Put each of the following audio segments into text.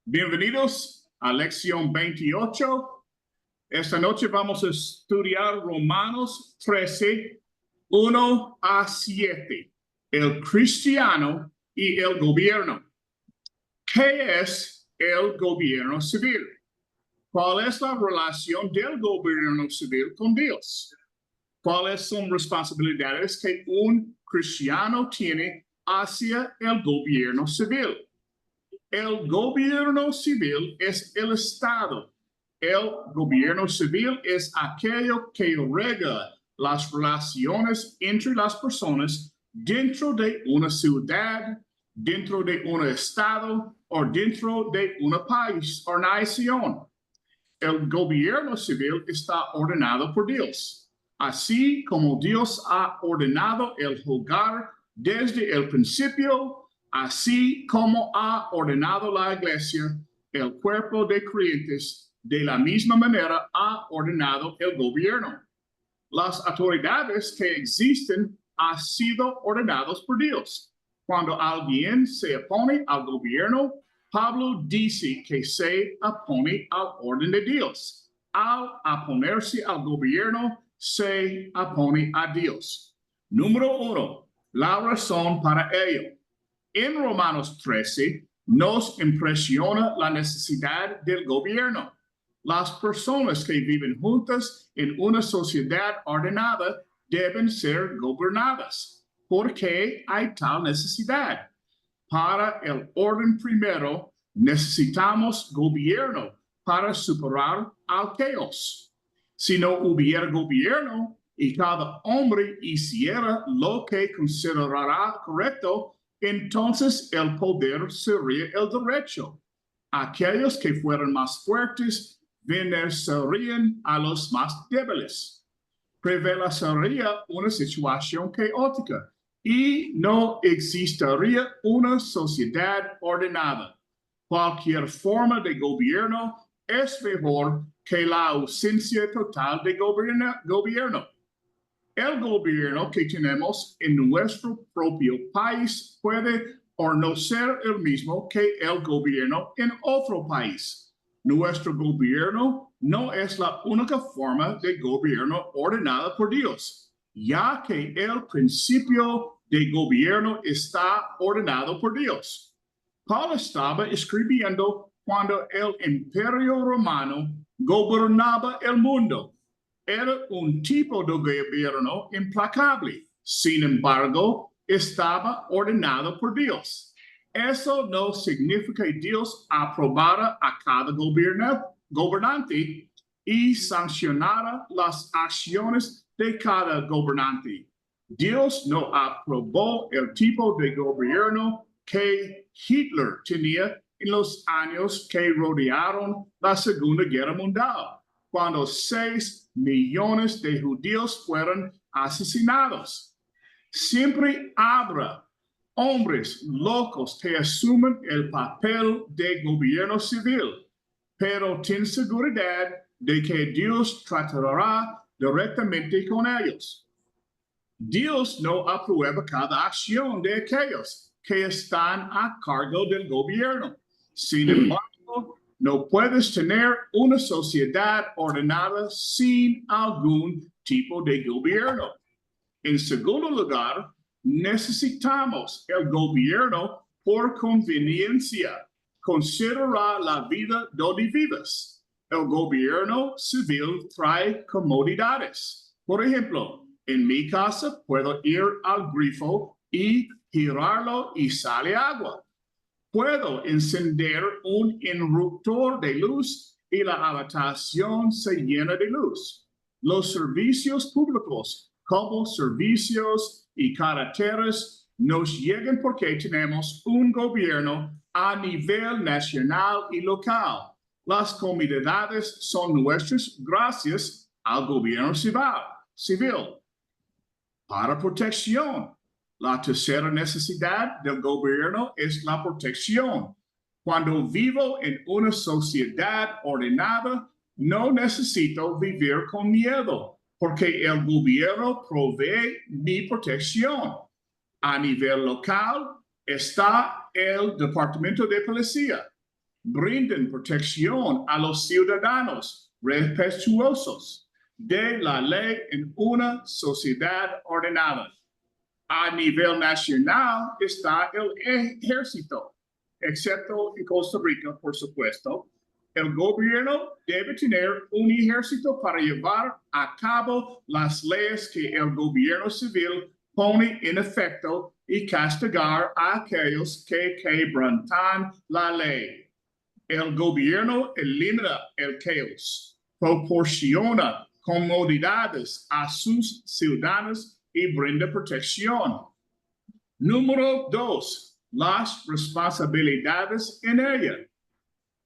Bienvenidos a lección 28. Esta noche vamos a estudiar Romanos 13, 1 a 7. El cristiano y el gobierno. ¿Qué es el gobierno civil? ¿Cuál es la relación del gobierno civil con Dios? ¿Cuáles son responsabilidades que un cristiano tiene hacia el gobierno civil? El gobierno civil es el Estado. El gobierno civil es aquello que regula las relaciones entre las personas dentro de una ciudad, dentro de un estado o dentro de un país o nación. El gobierno civil está ordenado por Dios, así como Dios ha ordenado el hogar desde el principio, así como ha ordenado la iglesia, el cuerpo de creyentes, de la misma manera ha ordenado el gobierno. Las autoridades que existen han sido ordenadas por Dios. Cuando alguien se opone al gobierno, Pablo dice que se opone al orden de Dios. Al oponerse al gobierno, se opone a Dios. Número 1, la razón para ello. En Romanos 13 nos impresiona la necesidad del gobierno. Las personas que viven juntas en una sociedad ordenada deben ser gobernadas. ¿Por qué hay tal necesidad? Para el orden primero, necesitamos gobierno para superar al caos. Si no hubiera gobierno y cada hombre hiciera lo que considerará correcto, entonces el poder sería el derecho. Aquellos que fueran más fuertes vencerían a los más débiles. Prevalería una situación caótica y no existiría una sociedad ordenada. Cualquier forma de gobierno es mejor que la ausencia total de gobierno. El gobierno que tenemos en nuestro propio país puede o no ser el mismo que el gobierno en otro país. Nuestro gobierno no es la única forma de gobierno ordenada por Dios, ya que el principio de gobierno está ordenado por Dios. Pablo estaba escribiendo cuando el Imperio Romano gobernaba el mundo. Era un tipo de gobierno implacable. Sin embargo, estaba ordenado por Dios. Eso no significa que Dios aprobara a cada gobernante y sancionara las acciones de cada gobernante. Dios no aprobó el tipo de gobierno que Hitler tenía en los años que rodearon la Segunda Guerra Mundial, cuando 6 millones de judíos fueron asesinados. Siempre habrá hombres locos que asumen el papel de gobierno civil, pero ten seguridad de que Dios tratará directamente con ellos. Dios no aprueba cada acción de aquellos que están a cargo del gobierno. Sin embargo, no puedes tener una sociedad ordenada sin algún tipo de gobierno. En segundo lugar, necesitamos el gobierno por conveniencia. Considera la vida donde vives. El gobierno civil trae comodidades. Por ejemplo, en mi casa puedo ir al grifo y girarlo y sale agua. Puedo encender un interruptor de luz y la habitación se llena de luz. Los servicios públicos, como servicios y carreteras, nos llegan porque tenemos un gobierno a nivel nacional y local. Las comodidades son nuestras gracias al gobierno civil. Para protección. La tercera necesidad del gobierno es la protección. Cuando vivo en una sociedad ordenada, no necesito vivir con miedo, porque el gobierno provee mi protección. A nivel local, está el Departamento de Policía. Brinden protección a los ciudadanos respetuosos de la ley en una sociedad ordenada. A nivel nacional está el ejército, excepto en Costa Rica, por supuesto. El gobierno debe tener un ejército para llevar a cabo las leyes que el gobierno civil pone en efecto y castigar a aquellos que quebrantan la ley. El gobierno elimina el caos, proporciona comodidades a sus ciudadanos y brinda protección. Número 2, las responsabilidades en ella.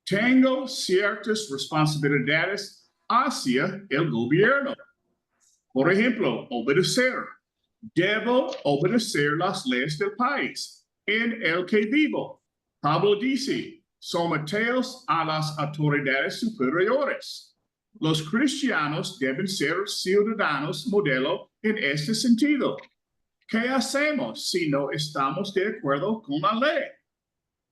Tengo ciertas responsabilidades hacia el gobierno. Por ejemplo, obedecer. Debo obedecer las leyes del país en el que vivo. Pablo dice, someteos a las autoridades superiores. Los cristianos deben ser ciudadanos modelo en este sentido. ¿Qué hacemos si no estamos de acuerdo con la ley?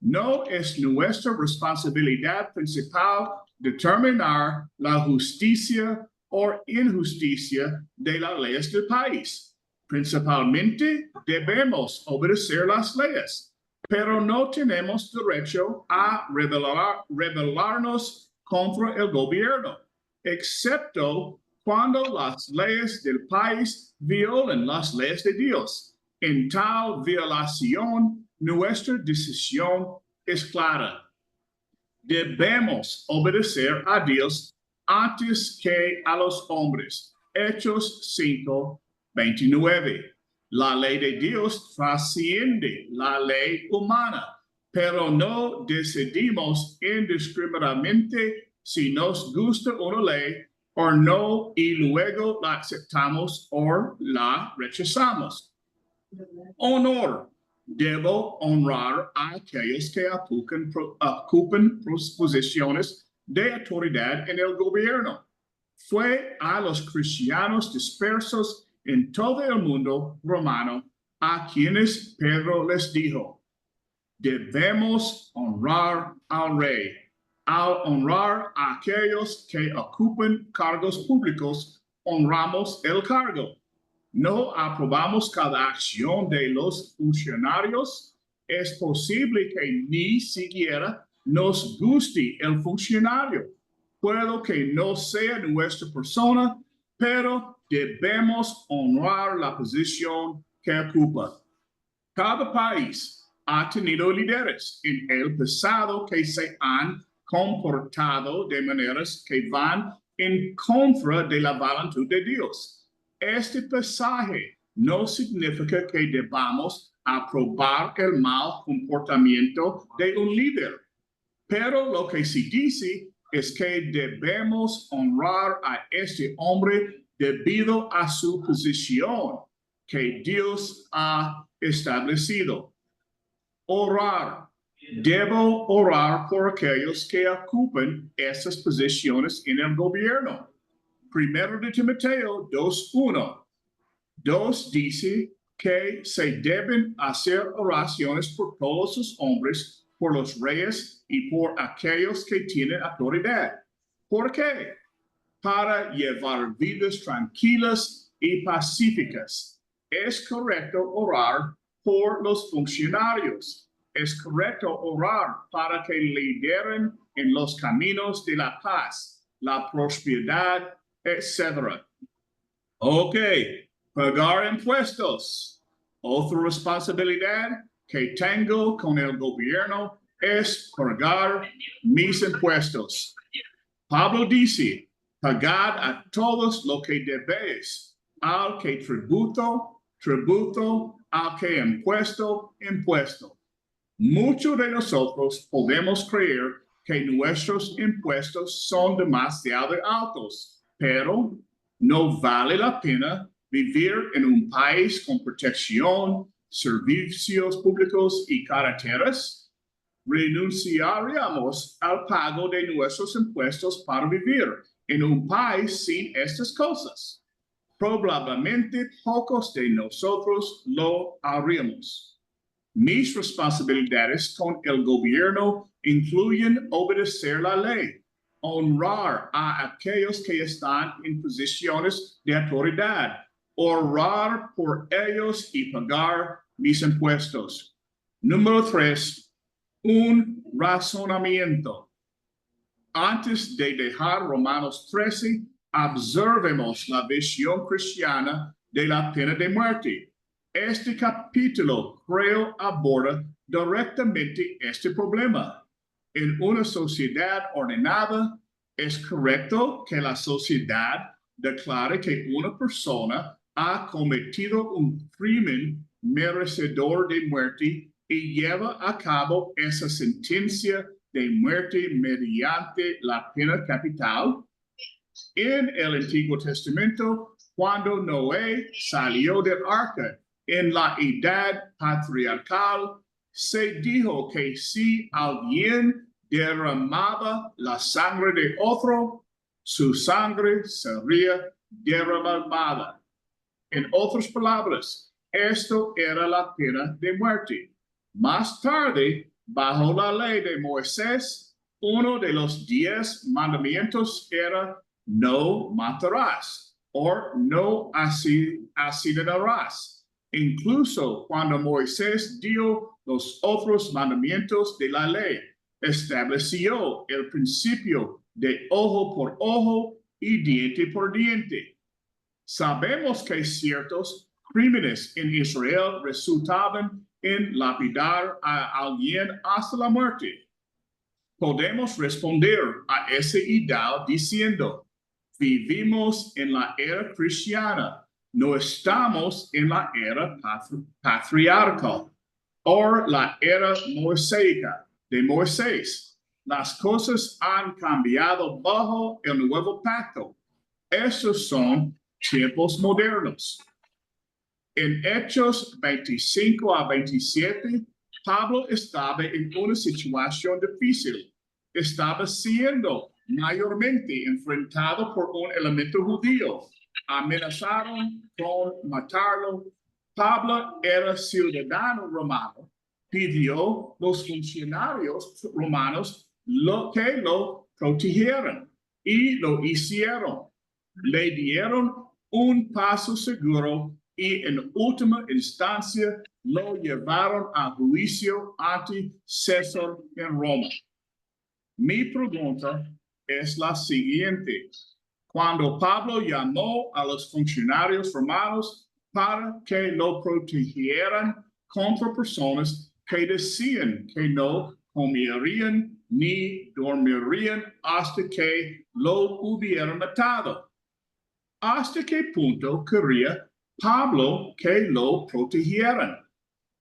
No es nuestra responsabilidad principal determinar la justicia o injusticia de las leyes del país. Principalmente debemos obedecer las leyes, pero no tenemos derecho a rebelarnos contra el gobierno, excepto cuando las leyes del país violen las leyes de Dios. En tal violación, nuestra decisión es clara. Debemos obedecer a Dios antes que a los hombres. Hechos 5:29. La ley de Dios trasciende la ley humana, pero no decidimos indiscriminadamente si nos gusta una ley o no y luego la aceptamos o la rechazamos. Honor. Debo honrar a aquellos que ocupan posiciones de autoridad en el gobierno. Fue a los cristianos dispersos en todo el mundo romano a quienes Pedro les dijo, debemos honrar al rey. Al honrar a aquellos que ocupan cargos públicos, honramos el cargo. No aprobamos cada acción de los funcionarios. Es posible que ni siquiera nos guste el funcionario. Puedo que no sea nuestra persona, pero debemos honrar la posición que ocupa. Cada país ha tenido líderes en el pasado que se han comportado de maneras que van en contra de la voluntad de Dios. Este pasaje no significa que debamos aprobar el mal comportamiento de un líder, pero lo que sí dice es que debemos honrar a este hombre debido a su posición que Dios ha establecido. Orar. Debo orar por aquellos que ocupan esas posiciones en el gobierno. Primero de Timoteo 2:1. 2 dice que se deben hacer oraciones por todos los hombres, por los reyes y por aquellos que tienen autoridad. ¿Por qué? Para llevar vidas tranquilas y pacíficas. Es correcto orar por los funcionarios. Es correcto orar para que lideren en los caminos de la paz, la prosperidad, etc. Ok, pagar impuestos. Otra responsabilidad que tengo con el gobierno es pagar mis impuestos. Pablo dice, pagad a todos lo que debéis, al que tributo, tributo, al que impuesto, impuesto. Muchos de nosotros podemos creer que nuestros impuestos son demasiado altos, pero no vale la pena vivir en un país con protección, servicios públicos y carreteras. Renunciaríamos al pago de nuestros impuestos para vivir en un país sin estas cosas. Probablemente pocos de nosotros lo haríamos. Mis responsabilidades con el gobierno incluyen obedecer la ley, honrar a aquellos que están en posiciones de autoridad, orar por ellos y pagar mis impuestos. Número 3, un razonamiento. Antes de dejar Romanos 13, observemos la visión cristiana de la pena de muerte. Este capítulo, creo, aborda directamente este problema. En una sociedad ordenada, es correcto que la sociedad declare que una persona ha cometido un crimen merecedor de muerte y lleva a cabo esa sentencia de muerte mediante la pena capital. En el Antiguo Testamento, cuando Noé salió del arca en la edad patriarcal, se dijo que si alguien derramaba la sangre de otro, su sangre sería derramada. En otras palabras, esto era la pena de muerte. Más tarde, bajo la ley de Moisés, uno de los 10 mandamientos era no matarás o no asesinarás. Incluso cuando Moisés dio los otros mandamientos de la ley, estableció el principio de ojo por ojo y diente por diente. Sabemos que ciertos crímenes en Israel resultaban en lapidar a alguien hasta la muerte. Podemos responder a ese ideal diciendo, vivimos en la era cristiana, no estamos en la era patriarcal o la era mosaica de Moisés. Las cosas han cambiado bajo el nuevo pacto. Esos son tiempos modernos. En Hechos 25 a 27, Pablo estaba en una situación difícil. Estaba siendo mayormente enfrentado por un elemento judío. Amenazaron con matarlo. Pablo era ciudadano romano. Pidió a los funcionarios romanos que lo protegieran y lo hicieron. Le dieron un paso seguro y en última instancia lo llevaron a juicio ante César en Roma. Mi pregunta es la siguiente. Cuando Pablo llamó a los funcionarios romanos para que lo protegieran contra personas que decían que no comerían ni dormirían hasta que lo hubieran matado, ¿hasta qué punto quería Pablo que lo protegieran?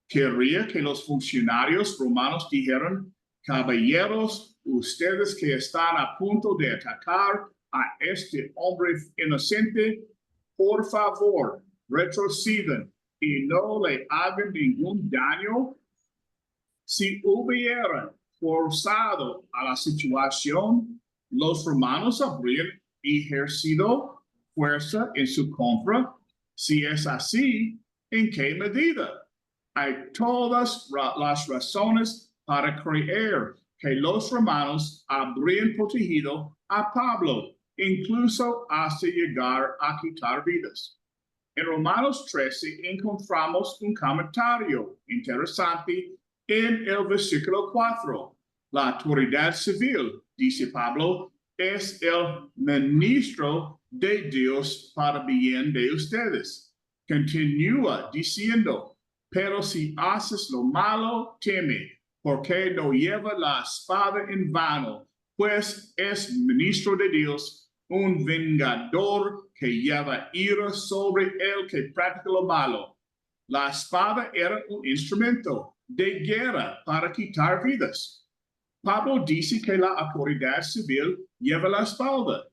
Quería que los funcionarios romanos dijeran, caballeros, ustedes que están a punto de atacar a este hombre inocente, por favor, retrocedan y no le hagan ningún daño. Si hubieran forzado a la situación, los romanos habrían ejercido fuerza en su contra. Si es así, ¿en qué medida? Hay todas las razones para creer que los romanos habrían protegido a Pablo, incluso hasta llegar a quitar vidas. En Romanos 13 encontramos un comentario interesante en el versículo 4. La autoridad civil, dice Pablo, es el ministro de Dios para bien de ustedes. Continúa diciendo, pero si haces lo malo, teme, porque no lleva la espada en vano, pues es ministro de Dios, un vengador que lleva ira sobre el que practica lo malo. La espada era un instrumento de guerra para quitar vidas. Pablo dice que la autoridad civil lleva la espada,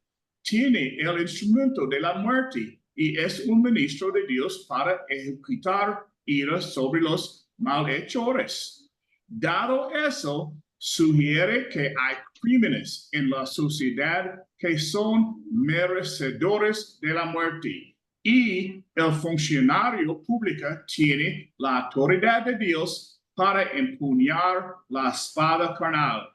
tiene el instrumento de la muerte y es un ministro de Dios para ejecutar ira sobre los malhechores. Dado eso, sugiere que hay crímenes en la sociedad que son merecedores de la muerte y el funcionario público tiene la autoridad de Dios para empuñar la espada carnal.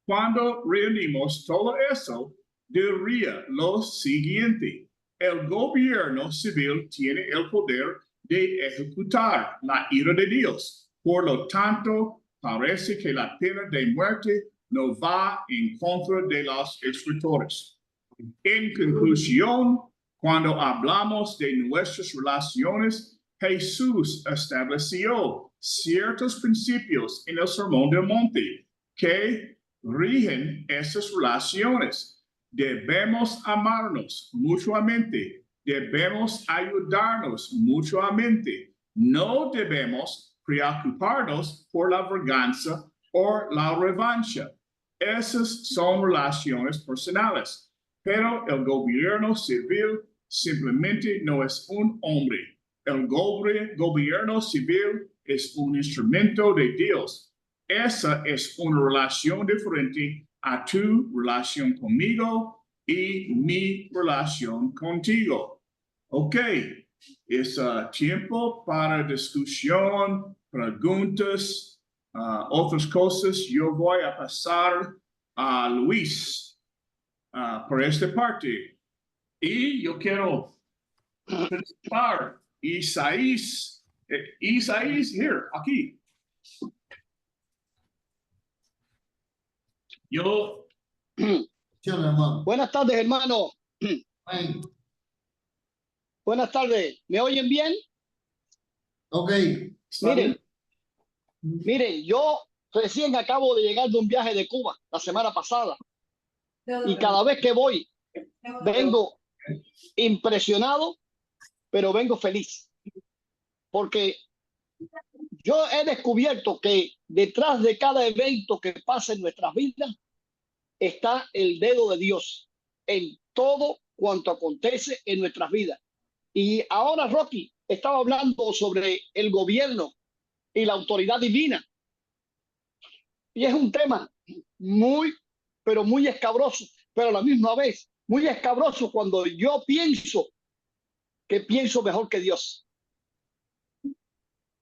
Cuando reunimos todo eso, diría lo siguiente: el gobierno civil tiene el poder de ejecutar la ira de Dios. Por lo tanto, parece que la pena de muerte no va en contra de los escritores. En conclusión, cuando hablamos de nuestras relaciones, Jesús estableció ciertos principios en el Sermón del Monte que rigen esas relaciones. Debemos amarnos mutuamente. Debemos ayudarnos mutuamente. No debemos preocuparnos por la venganza o la revancha. Esas son relaciones personales. Pero el gobierno civil simplemente no es un hombre. El gobierno civil es un instrumento de Dios. Esa es una relación diferente a tu relación conmigo y mi relación contigo. Ok, es tiempo para discusión, preguntas, otras cosas. Yo voy a pasar a Luis. Por esta parte. Y yo quiero presentar Isaías. Isaías, here, aquí. Yo. Buenas tardes, hermano. Buenas tardes. ¿Me oyen bien? Ok. Miren, yo recién acabo de llegar de un viaje de Cuba la semana pasada. Y cada vez que voy, vengo impresionado, pero vengo feliz. Porque yo he descubierto que detrás de cada evento que pasa en nuestras vidas está el dedo de Dios en todo cuanto acontece en nuestras vidas. Y ahora Rocky estaba hablando sobre el gobierno y la autoridad divina. Y es un tema muy, pero muy escabroso, pero a la misma vez muy escabroso cuando yo pienso que pienso mejor que Dios.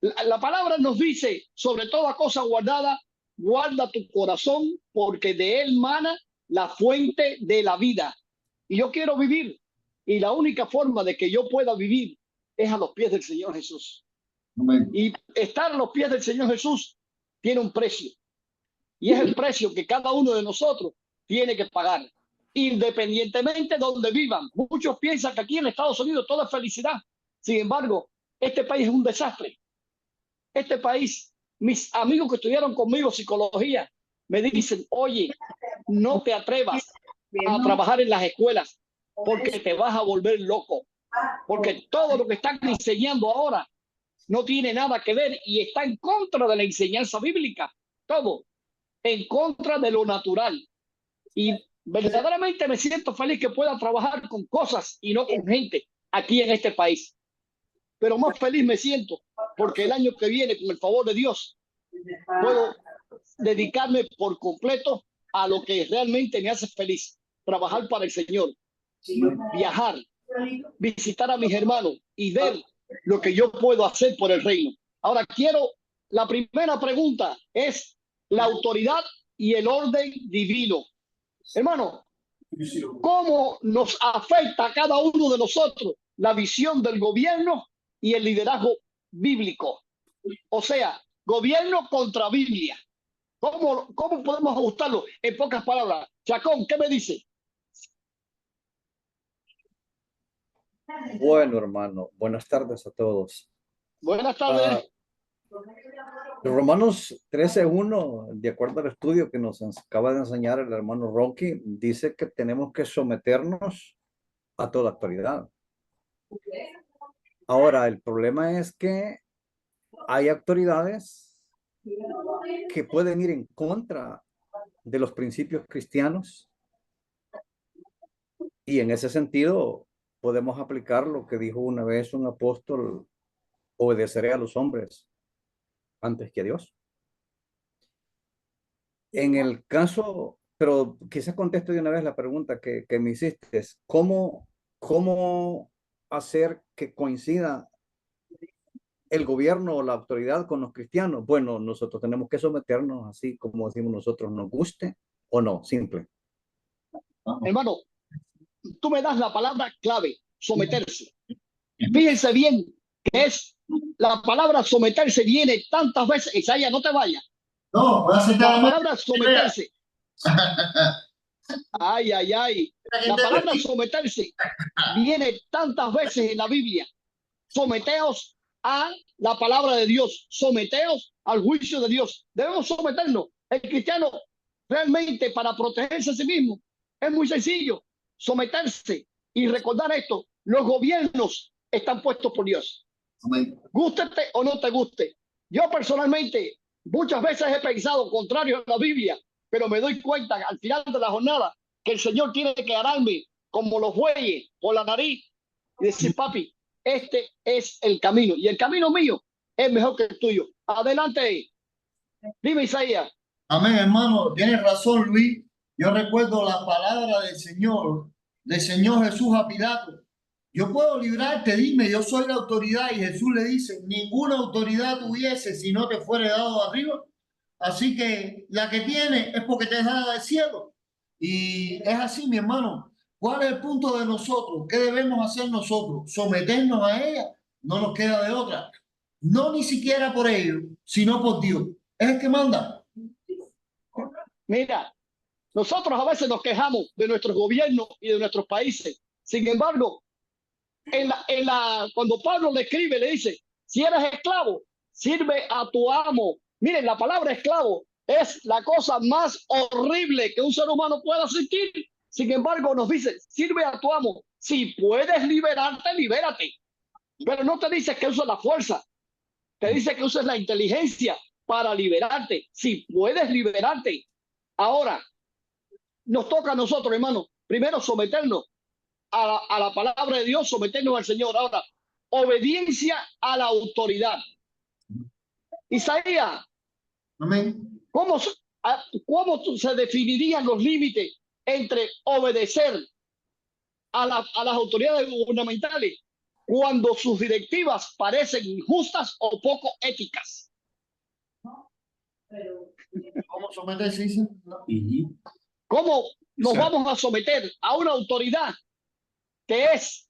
La palabra nos dice, sobre toda cosa guardada, guarda tu corazón, porque de él mana la fuente de la vida. Y yo quiero vivir, y la única forma de que yo pueda vivir es a los pies del Señor Jesús. Amén. Y estar a los pies del Señor Jesús tiene un precio. Y es el precio que cada uno de nosotros tiene que pagar, independientemente de donde vivan. Muchos piensan que aquí en Estados Unidos todo es felicidad. Sin embargo, este país es un desastre. Este país, mis amigos que estudiaron conmigo psicología, me dicen, oye, no te atrevas a trabajar en las escuelas porque te vas a volver loco. Porque todo lo que están enseñando ahora no tiene nada que ver y está en contra de la enseñanza bíblica. Todo en contra de lo natural. Y verdaderamente me siento feliz que pueda trabajar con cosas y no con gente aquí en este país. Pero más feliz me siento porque el año que viene, con el favor de Dios, puedo dedicarme por completo a lo que realmente me hace feliz. Trabajar para el Señor, viajar, visitar a mis hermanos y ver lo que yo puedo hacer por el reino. Ahora la primera pregunta es la autoridad y el orden divino. Hermano, ¿cómo nos afecta a cada uno de nosotros la visión del gobierno y el liderazgo bíblico? O sea, gobierno contra Biblia. ¿Cómo podemos ajustarlo? En pocas palabras, Chacón, ¿qué me dice? Bueno, hermano, buenas tardes a todos. Buenas tardes. Romanos 13:1, de acuerdo al estudio que nos acaba de enseñar el hermano Rocky, dice que tenemos que someternos a toda autoridad. Ahora, el problema es que hay autoridades que pueden ir en contra de los principios cristianos y en ese sentido podemos aplicar lo que dijo una vez un apóstol: obedeceré a los hombres antes que a Dios. En el caso, pero quizás contesto de una vez la pregunta que me hiciste: ¿cómo hacer que coincida el gobierno o la autoridad con los cristianos. Bueno, nosotros tenemos que someternos así como decimos nosotros, nos guste o no, simple. Hermano, tú me das la palabra clave, someterse. Fíjense bien que es la palabra someterse viene tantas veces. Isaías, no te vayas. No, voy a La sentar palabra someterse. Ay, ay, ay. La palabra someterse viene tantas veces en la Biblia. Someteos a la palabra de Dios. Someteos al juicio de Dios. Debemos someternos. El cristiano realmente para protegerse a sí mismo es muy sencillo. Someterse y recordar esto. Los gobiernos están puestos por Dios. Amén. Gústete o no te guste. Yo personalmente muchas veces he pensado contrario a la Biblia, pero me doy cuenta al final de la jornada que el Señor tiene que agarrarme como los bueyes por la nariz y decir, papi, este es el camino y el camino mío es mejor que el tuyo. Adelante. Dime, Isaías. Amén, hermano. Tienes razón, Luis. Yo recuerdo la palabra del Señor Jesús a Pilato. Yo puedo librarte, dime, yo soy la autoridad. Y Jesús le dice, ninguna autoridad tuviese si no te fuere dado arriba. Así que la que tiene es porque te es dada del cielo. Y es así, mi hermano. ¿Cuál es el punto de nosotros? ¿Qué debemos hacer nosotros? Someternos a ella. No nos queda de otra. No ni siquiera por ello, sino por Dios. Es el que manda. Mira, nosotros a veces nos quejamos de nuestros gobiernos y de nuestros países. Sin embargo, cuando Pablo le escribe, le dice, si eres esclavo, sirve a tu amo. Miren, la palabra esclavo es la cosa más horrible que un ser humano pueda sentir. Sin embargo, nos dice, sirve a tu amo. Si puedes liberarte, libérate. Pero no te dice que uses la fuerza. Te dice que uses la inteligencia para liberarte. Si puedes liberarte. Ahora, nos toca a nosotros, hermano, primero someternos a la palabra de Dios, someternos al Señor. Ahora, obediencia a la autoridad. Isaías, Amén. ¿cómo se definirían los límites entre obedecer a las autoridades gubernamentales cuando sus directivas parecen injustas o poco éticas? ¿Cómo someterse? Dice? No. ¿Cómo nos Exacto. vamos a someter a una autoridad que es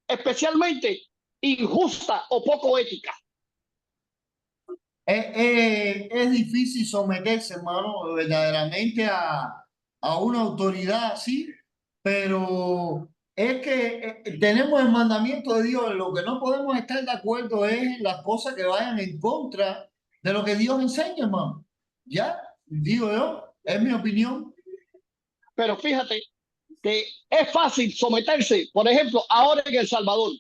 especialmente injusta o poco ética? Es difícil someterse, hermano, verdaderamente a una autoridad así, pero es que tenemos el mandamiento de Dios. Lo que no podemos estar de acuerdo es en las cosas que vayan en contra de lo que Dios enseña, hermano. Ya, digo yo, es mi opinión. Pero fíjate que es fácil someterse, por ejemplo, ahora en El Salvador.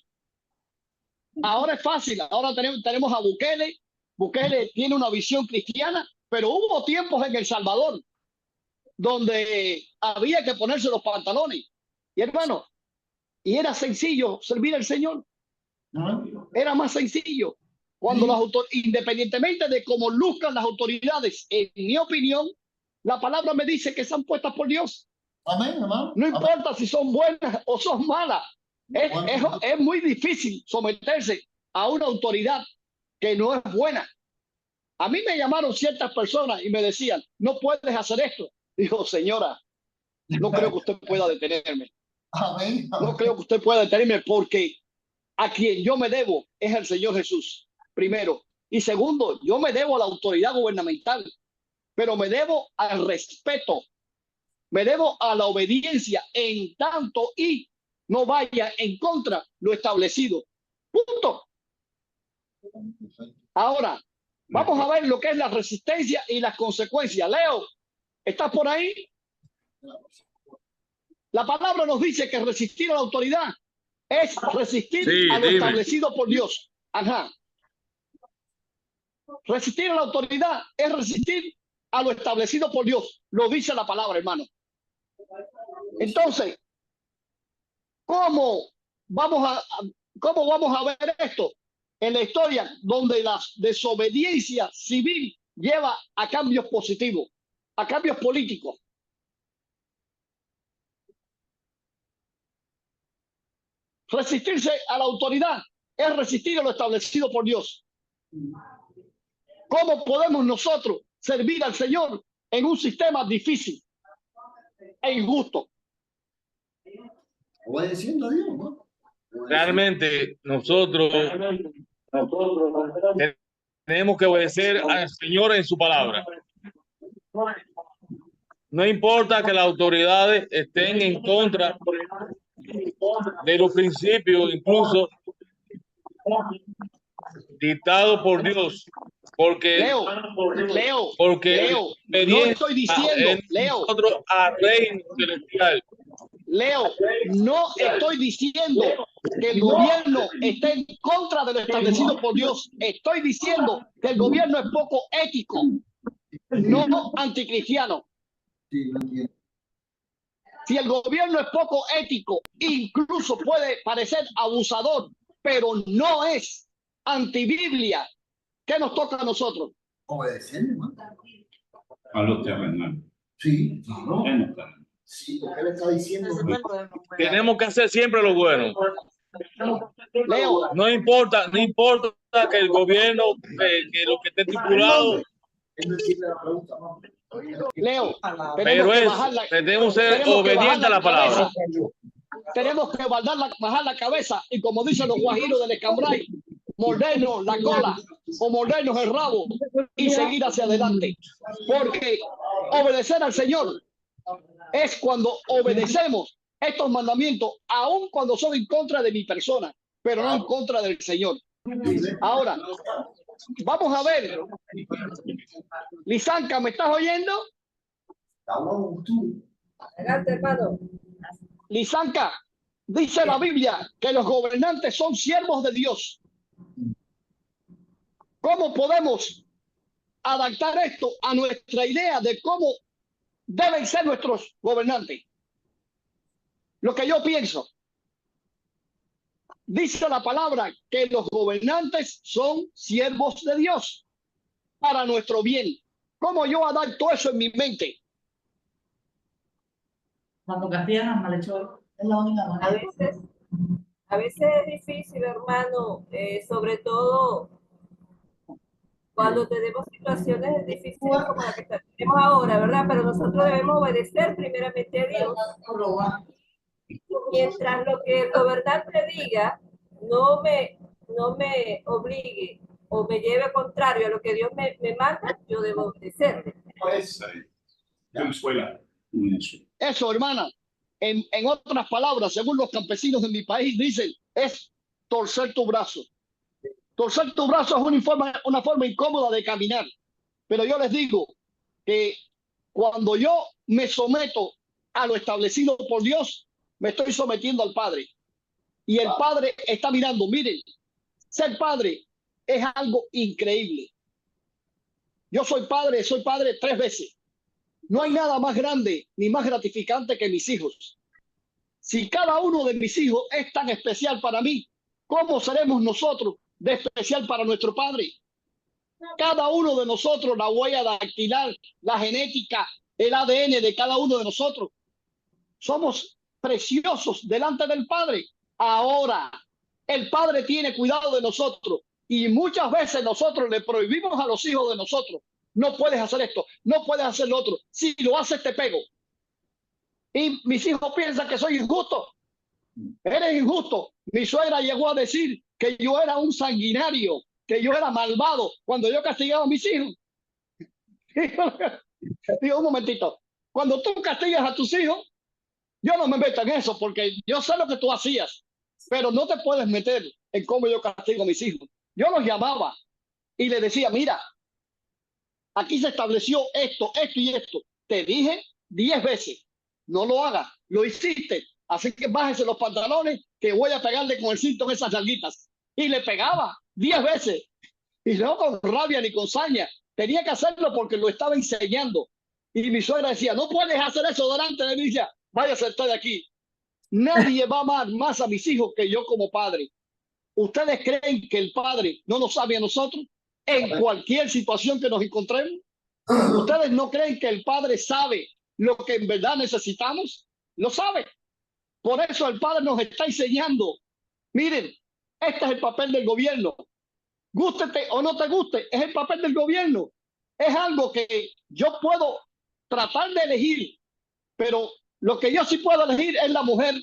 Ahora es fácil, ahora tenemos a Bukele. Bukele tiene una visión cristiana, pero hubo tiempos en El Salvador donde había que ponerse los pantalones. Y hermano, y era sencillo servir al Señor. ¿No? Era más sencillo. Cuando independientemente de cómo luzcan las autoridades, en mi opinión, la palabra me dice que están puestas por Dios. Amén, hermano. No importa si son buenas o son malas. Es muy difícil someterse a una autoridad que no es buena. A mí me llamaron ciertas personas y me decían, no puedes hacer esto. Dijo, señora, no creo que usted pueda detenerme. Amén. No creo que usted pueda detenerme porque a quien yo me debo es el Señor Jesús, primero. Y segundo, yo me debo a la autoridad gubernamental, pero me debo al respeto, me debo a la obediencia en tanto y no vaya en contra lo establecido. Punto. Ahora, vamos a ver lo que es la resistencia y las consecuencias. Leo, ¿estás por ahí? La palabra nos dice que resistir a la autoridad es resistir a lo establecido por Dios. Ajá. Resistir a la autoridad es resistir a lo establecido por Dios. Lo dice la palabra, hermano. Entonces, ¿cómo vamos a ver esto? En la historia donde la desobediencia civil lleva a cambios positivos, a cambios políticos. Resistirse a la autoridad es resistir a lo establecido por Dios. ¿Cómo podemos nosotros servir al Señor en un sistema difícil e injusto? Obedeciendo a Dios, ¿no? Realmente nosotros tenemos que obedecer al Señor en su palabra. No importa que las autoridades estén en contra de los principios, incluso dictados por Dios, porque Leo, no estoy diciendo, nosotros al reino celestial. Leo, no estoy diciendo que el gobierno esté en contra de lo establecido por Dios. Estoy diciendo que el gobierno es poco ético, no anticristiano. Sí, lo entiendo. Si el gobierno es poco ético, incluso puede parecer abusador, pero no es antibiblia, ¿qué nos toca a nosotros? Obedecer, hermano. A lo terrenal. Sí, No. sí, porque él está diciendo. Tenemos que hacer siempre lo bueno. Leo, No importa que el gobierno, que lo que esté estipulado, Él no entiende la pregunta, ¿no? Leo, pero debemos ser obedientes a la palabra. Tenemos que bajar la cabeza y, como dicen los guajiros del Escambray, mordernos la cola o mordernos el rabo y seguir hacia adelante. Porque obedecer al Señor es cuando obedecemos estos mandamientos, aun cuando son en contra de mi persona, pero no en contra del Señor. Ahora, vamos a ver. Lisanka, ¿me estás oyendo? Adelante, hermano. Lisanka, dice la Biblia que los gobernantes son siervos de Dios. ¿Cómo podemos adaptar esto a nuestra idea de cómo deben ser nuestros gobernantes? Lo que yo pienso, dice la palabra que los gobernantes son siervos de Dios para nuestro bien. ¿Cómo yo adapto eso en mi mente? Cuando castigan malhechor, es la única manera. A veces es difícil, hermano, sobre todo cuando tenemos situaciones difíciles como la que tenemos ahora, ¿verdad? Pero nosotros debemos obedecer primeramente a Dios. Mientras lo que el gobernante diga no me obligue o me lleve contrario a lo que Dios me manda, yo debo obedecerle. Eso, hermana, en otras palabras, según los campesinos de mi país dicen, es torcer tu brazo. Torcer tu brazo es una forma incómoda de caminar. Pero yo les digo que cuando yo me someto a lo establecido por Dios, me estoy sometiendo al Padre. Y el Padre está mirando. Miren, ser padre es algo increíble. Yo soy padre 3 veces. No hay nada más grande ni más gratificante que mis hijos. Si cada uno de mis hijos es tan especial para mí, ¿cómo seremos nosotros de especial para nuestro Padre? Cada uno de nosotros, la huella dactilar, la genética, el ADN de cada uno de nosotros, somos preciosos delante del Padre. Ahora, el Padre tiene cuidado de nosotros y muchas veces nosotros le prohibimos a los hijos de nosotros: no puedes hacer esto, no puedes hacer lo otro. Si lo haces, te pego. Y mis hijos piensan que soy injusto. Eres injusto. Mi suegra llegó a decir que yo era un sanguinario, que yo era malvado cuando yo castigaba a mis hijos. Digo, un momentito. Cuando tú castigas a tus hijos, yo no me meto en eso porque yo sé lo que tú hacías, pero no te puedes meter en cómo yo castigo a mis hijos. Yo los llamaba y les decía: mira, aquí se estableció esto, esto y esto. Te dije 10 veces, no lo hagas. Lo hiciste, así que bájese los pantalones que voy a pegarle con el cinto en esas nalguitas. Y le pegaba 10 veces. Y no con rabia ni con saña. Tenía que hacerlo porque lo estaba enseñando. Y mi suegra decía: no puedes hacer eso delante de mí. Decía: váyase usted de aquí. Nadie va a amar más a mis hijos que yo como padre. ¿Ustedes creen que el Padre no nos sabe a nosotros en cualquier situación que nos encontremos? ¿Ustedes no creen que el Padre sabe lo que en verdad necesitamos? Lo sabe. Por eso el Padre nos está enseñando. Miren, Este es el papel del gobierno. Gústete o no te guste, es el papel del gobierno. Es algo que yo puedo tratar de elegir, pero lo que yo sí puedo elegir es la mujer.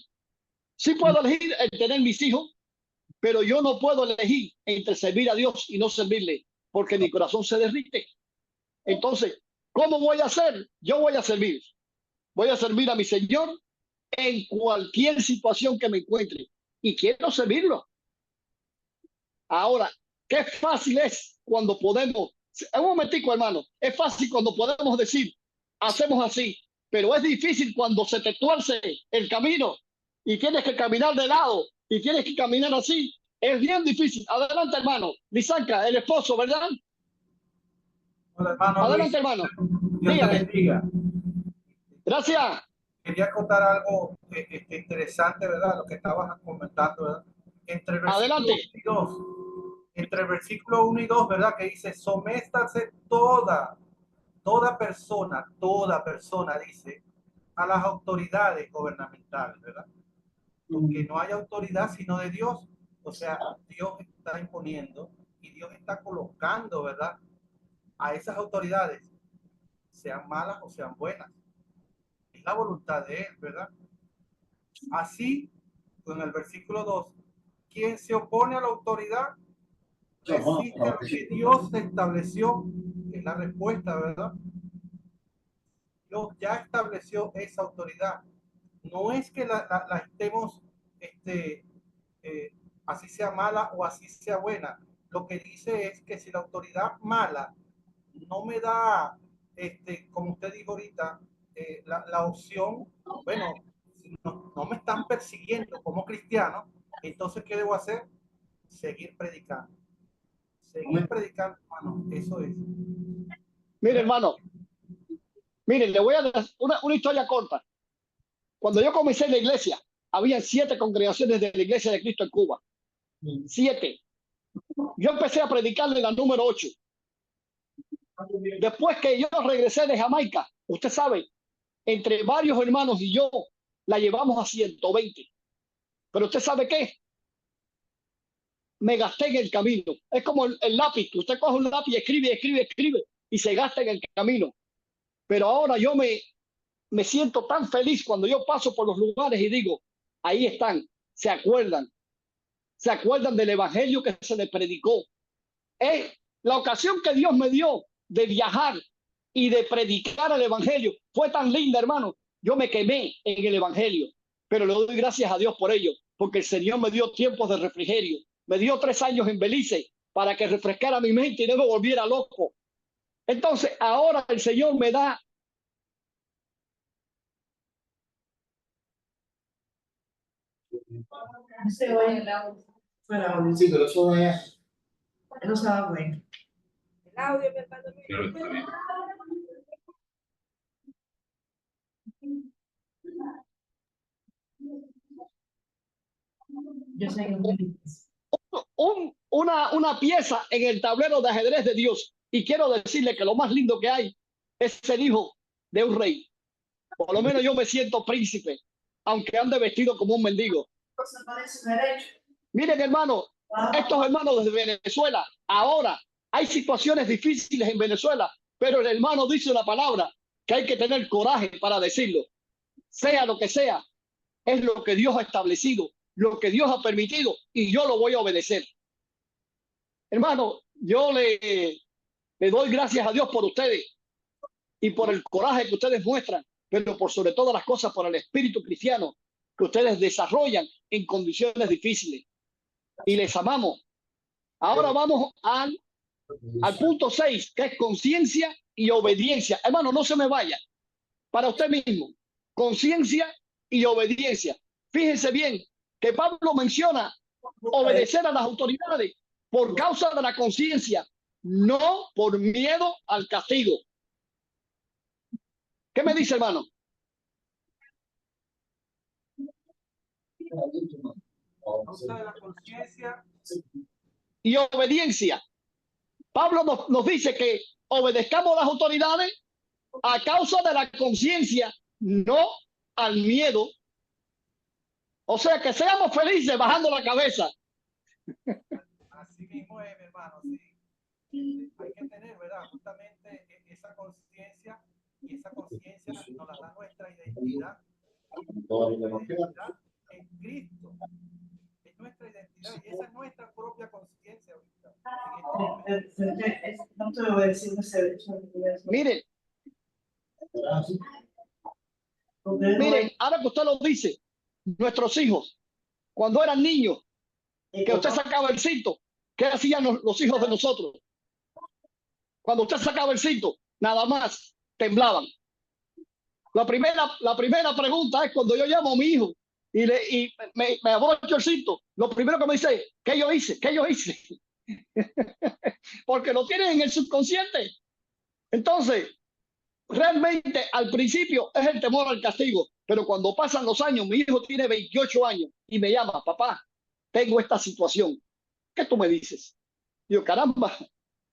Sí puedo elegir el tener mis hijos, pero yo no puedo elegir entre servir a Dios y no servirle, porque mi corazón se derrite. Entonces, ¿cómo voy a hacer? Yo voy a servir. Voy a servir a mi Señor en cualquier situación que me encuentre y quiero servirlo. Ahora, qué fácil es cuando podemos, un momentico, hermano, es fácil cuando podemos decir, hacemos así, pero es difícil cuando se te tuerce el camino y tienes que caminar de lado y tienes que caminar así. Es bien difícil. Adelante, hermano. Lisanca, el esposo, ¿verdad? Hola, hermano Adelante, Luis. hermano. Dios te Dígame. bendiga. Gracias. Quería contar algo interesante, ¿verdad? Lo que estabas comentando, ¿verdad? Entre el versículo Adelante. 1 y 2, entre el versículo 1 y 2, ¿verdad? Que dice, soméstase toda persona, dice, a las autoridades gubernamentales, ¿verdad? Porque no hay autoridad sino de Dios. O sea, Dios está imponiendo y Dios está colocando, ¿verdad? A esas autoridades, sean malas o sean buenas. Es la voluntad de Él, ¿verdad? Así, con el versículo 2, quien se opone a la autoridad resiste lo que Dios estableció, que es la respuesta, ¿verdad? Dios ya estableció esa autoridad. No es que la estemos, así sea mala o así sea buena. Lo que dice es que si la autoridad mala no me da, como usted dijo ahorita, la opción, bueno, si no me están persiguiendo como cristiano, entonces, ¿qué debo hacer? Seguir predicando. Seguir predicando, hermano, eso es. Mire, hermano. Miren, le voy a dar una historia corta. Cuando yo comencé en la iglesia, había 7 congregaciones de la Iglesia de Cristo en Cuba. 7. Yo empecé a predicarle la número 8. Después que yo regresé de Jamaica, usted sabe, entre varios hermanos y yo la llevamos a 120. Pero usted sabe qué, me gasté en el camino. Es como el lápiz, usted coge un lápiz y escribe y se gasta en el camino. Pero ahora yo me siento tan feliz cuando yo paso por los lugares y digo, ahí están, se acuerdan del evangelio que se les predicó. La ocasión que Dios me dio de viajar y de predicar el evangelio fue tan linda, hermano. Yo me quemé en el evangelio, pero le doy gracias a Dios por ello, porque el Señor me dio tiempos de refrigerio. Me dio 3 años en Belice para que refrescara mi mente y no me volviera loco. Entonces, ahora el Señor me da No se oye el audio. Fuera audio. Sí, pero eso es. Eso estaba bueno. El audio, mi hermano. Yo sé que una pieza en el tablero de ajedrez de Dios. Y quiero decirle que lo más lindo que hay es ser hijo de un rey. Por lo menos yo me siento príncipe, aunque ande vestido como un mendigo. Miren, hermano, estos hermanos de Venezuela, ahora hay situaciones difíciles en Venezuela, pero el hermano dice una palabra que hay que tener coraje para decirlo. Sea lo que sea, es lo que Dios ha establecido, lo que Dios ha permitido, y yo lo voy a obedecer. Hermano, yo le doy gracias a Dios por ustedes y por el coraje que ustedes muestran, pero por sobre todas las cosas por el espíritu cristiano que ustedes desarrollan en condiciones difíciles. Y les amamos. Ahora vamos al punto 6, que es conciencia y obediencia. Hermano, no se me vaya. Para usted mismo, conciencia y obediencia. Fíjense bien que Pablo menciona obedecer a las autoridades por causa de la conciencia, no por miedo al castigo. ¿Qué me dice, hermano? La conciencia Y obediencia. Pablo nos dice que obedezcamos a las autoridades a causa de la conciencia, no al miedo. O sea, que seamos felices bajando la cabeza, Así mismo es, mi hermano, sí. Hay que tener, ¿verdad? Justamente esa conciencia, y esa conciencia nos la da nuestra identidad en Cristo. Es nuestra identidad y esa es nuestra propia conciencia ahorita. No te voy a decir, no sé. Miren, miren, ahora que usted lo dice, nuestros hijos, cuando eran niños, que usted sacaba el cinto, ¿qué hacían los hijos de nosotros? Cuando usted sacaba el cinto, nada más temblaban. La primera pregunta es cuando yo llamo a mi hijo y me abrocho el cinto, lo primero que me dice, ¿qué yo hice? ¿Qué yo hice? Porque lo tienen en el subconsciente. Entonces, realmente al principio es el temor al castigo, pero cuando pasan los años, mi hijo tiene 28 años y me llama, papá, tengo esta situación. ¿Qué tú me dices? Yo, caramba,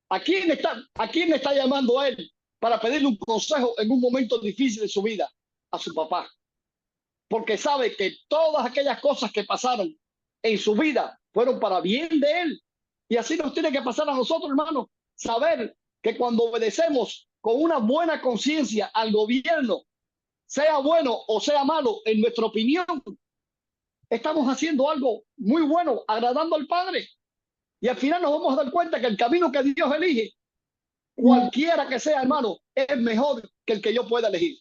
¿a quién está llamando a él para pedirle un consejo en un momento difícil de su vida? A su papá. Porque sabe que todas aquellas cosas que pasaron en su vida fueron para bien de él. Y así nos tiene que pasar a nosotros, hermanos. Saber que cuando obedecemos con una buena conciencia al gobierno, sea bueno o sea malo, en nuestra opinión, estamos haciendo algo muy bueno, agradando al Padre. Y al final nos vamos a dar cuenta que el camino que Dios elige, cualquiera que sea, hermano, es mejor que el que yo pueda elegir.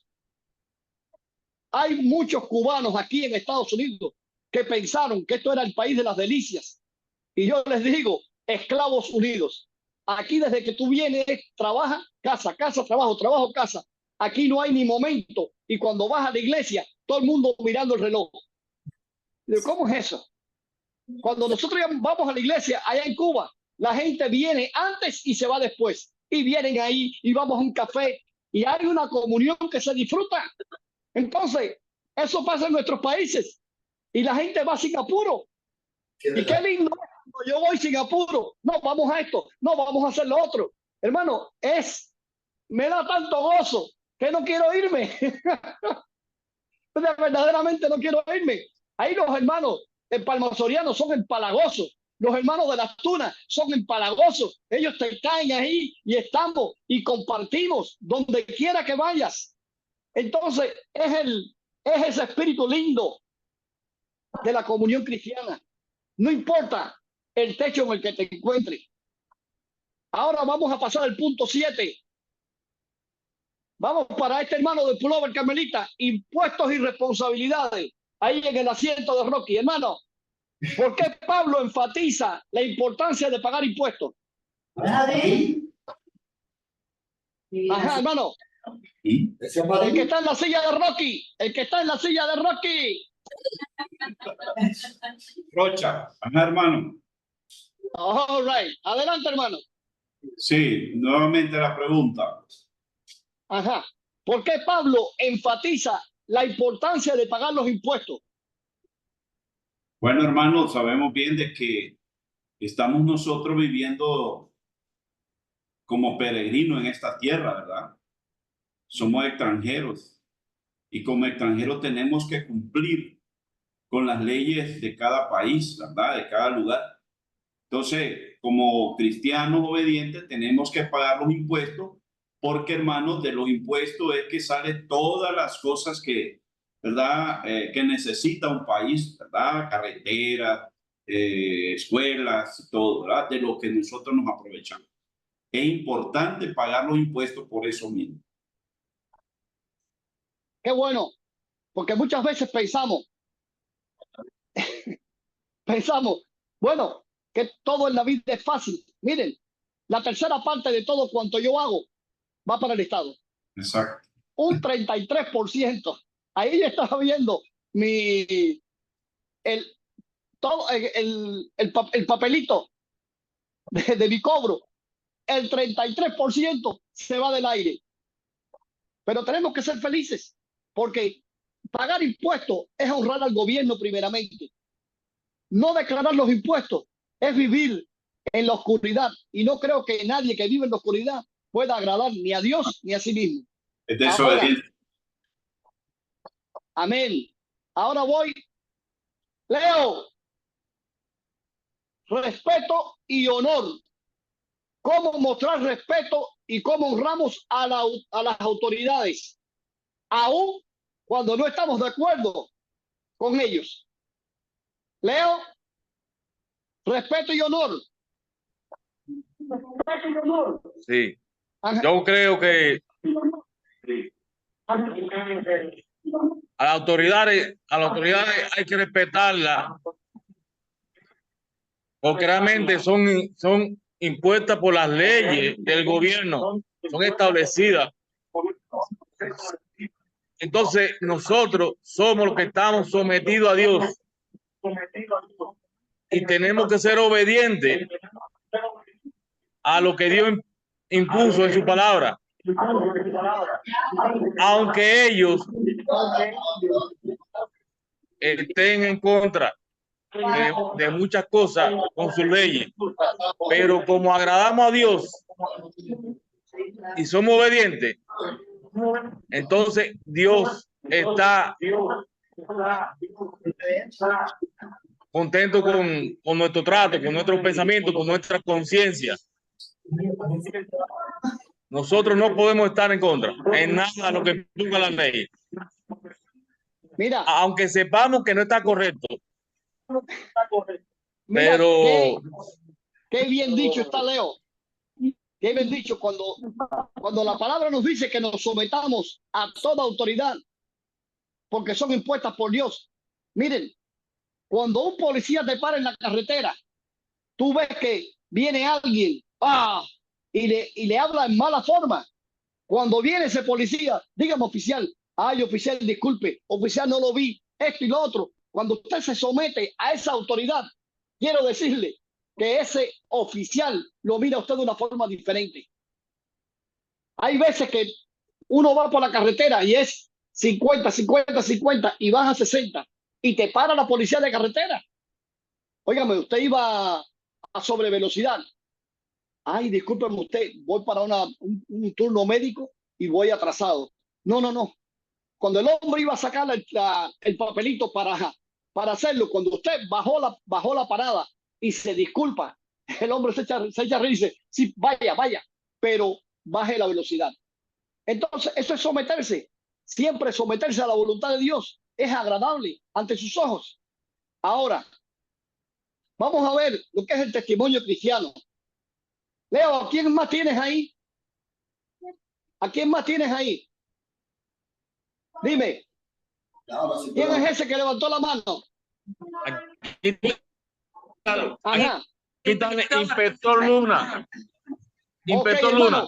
Hay muchos cubanos aquí en Estados Unidos que pensaron que esto era el país de las delicias. Y yo les digo, esclavos unidos. Aquí desde que tú vienes, trabaja, casa, casa, trabajo, trabajo, casa. Aquí no hay ni momento. Y cuando vas a la iglesia, todo el mundo mirando el reloj. ¿Cómo es eso? Cuando nosotros vamos a la iglesia allá en Cuba, la gente viene antes y se va después. Y vienen ahí y vamos a un café y hay una comunión que se disfruta. Entonces, eso pasa en nuestros países y la gente va sin apuro. Y qué lindo es cuando yo voy sin apuro. No, vamos a esto, no, vamos a hacer lo otro. Hermano, me da tanto gozo que no quiero irme. Verdaderamente no quiero irme. Ahí los hermanos palmasorianos son empalagosos. Los hermanos de las tunas son empalagosos. Ellos te caen ahí y estamos y compartimos donde quiera que vayas. Entonces, es ese espíritu lindo de la comunión cristiana. No importa el techo en el que te encuentres. Ahora vamos a pasar al punto 7. Vamos para este hermano de Pullover Carmelita, impuestos y responsabilidades. Ahí en el asiento de Rocky. Hermano, ¿por qué Pablo enfatiza la importancia de pagar impuestos? Ajá, hermano. El que está en la silla de Rocky. El que está en la silla de Rocky. Rocha, ajá, hermano. All right. Adelante, hermano. Sí, nuevamente la pregunta. Ajá. ¿Por qué Pablo enfatiza la importancia de pagar los impuestos? Bueno, hermano, sabemos bien de que estamos nosotros viviendo como peregrinos en esta tierra, ¿verdad? Somos extranjeros y como extranjeros tenemos que cumplir con las leyes de cada país, ¿verdad? De cada lugar. Entonces, como cristianos obedientes tenemos que pagar los impuestos porque, hermanos, de los impuestos es que salen todas las cosas que, ¿verdad? Que necesita un país, ¿verdad? Carreteras, escuelas, todo, ¿verdad? De lo que nosotros nos aprovechamos. Es importante pagar los impuestos por eso mismo. Qué bueno, porque muchas veces pensamos, bueno, que todo en la vida es fácil. Miren, la tercera parte de todo cuanto yo hago va para el Estado. Exacto. Un 33%. Ahí yo estaba viendo el papelito de mi cobro. El 33% se va del aire. Pero tenemos que ser felices, porque pagar impuestos es honrar al gobierno primeramente. No declarar los impuestos es vivir en la oscuridad. Y no creo que nadie que vive en la oscuridad pueda agradar ni a Dios ni a sí mismo. Es desobediente. Amén. Ahora voy. Leo. respeto y honor. Cómo mostrar respeto y cómo honramos a las autoridades, aun cuando no estamos de acuerdo con ellos. Leo, respeto y honor. Sí. Yo creo que a las autoridades hay que respetarlas, porque realmente son impuestas por las leyes del gobierno, son establecidas. Entonces nosotros somos los que estamos sometidos a Dios y tenemos que ser obedientes a lo que Dios impuso en su palabra, aunque ellos estén en contra de muchas cosas con sus leyes, pero como agradamos a Dios y somos obedientes, entonces Dios está contento con nuestro trato, con nuestros pensamientos, con nuestra conciencia. Nosotros no podemos estar en contra en nada de lo que implica la ley. Mira, aunque sepamos que no está correcto. Mira, pero qué bien dicho está Leo. Qué bien dicho cuando la palabra nos dice que nos sometamos a toda autoridad porque son impuestas por Dios. Miren, cuando un policía te para en la carretera, tú ves que viene alguien y le habla en mala forma. Cuando viene ese policía, dígame oficial, ay oficial, disculpe, oficial no lo vi, esto y lo otro. Cuando usted se somete a esa autoridad, quiero decirle que ese oficial lo mira a usted de una forma diferente. Hay veces que uno va por la carretera y es 50, 50, 50 y baja 60 y te para la policía de carretera. Óigame, usted iba a sobre velocidad. Ay, discúlpeme usted, voy para un turno médico y voy atrasado. No, no, no. Cuando el hombre iba a sacar el papelito para hacerlo, cuando usted bajó la parada y se disculpa, el hombre se echa a reír y dice, sí, vaya, pero baje la velocidad. Entonces, eso es someterse. Siempre someterse a la voluntad de Dios es agradable ante sus ojos. Ahora, vamos a ver lo que es el testimonio cristiano. Leo, ¿a quién más tienes ahí? ¿A quién más tienes ahí? Dime. ¿Quién es ese que levantó la mano? Ajá. Aquí está el inspector Luna. Inspector Okay, Luna.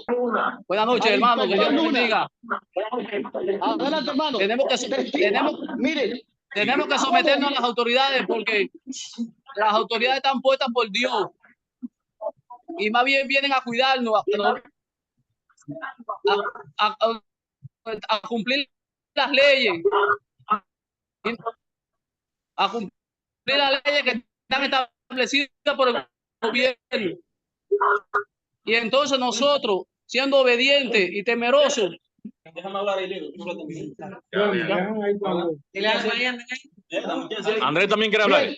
Buenas noches, hermano. Que Dios nos bendiga. Adelante, hermano. Tenemos que someternos a las autoridades porque las autoridades están puestas por Dios y más bien vienen a cuidarnos, a cumplir las leyes, a cumplir las leyes que están establecidas por el gobierno. Y entonces nosotros, siendo obedientes y temerosos, Andrés también quiere hablar.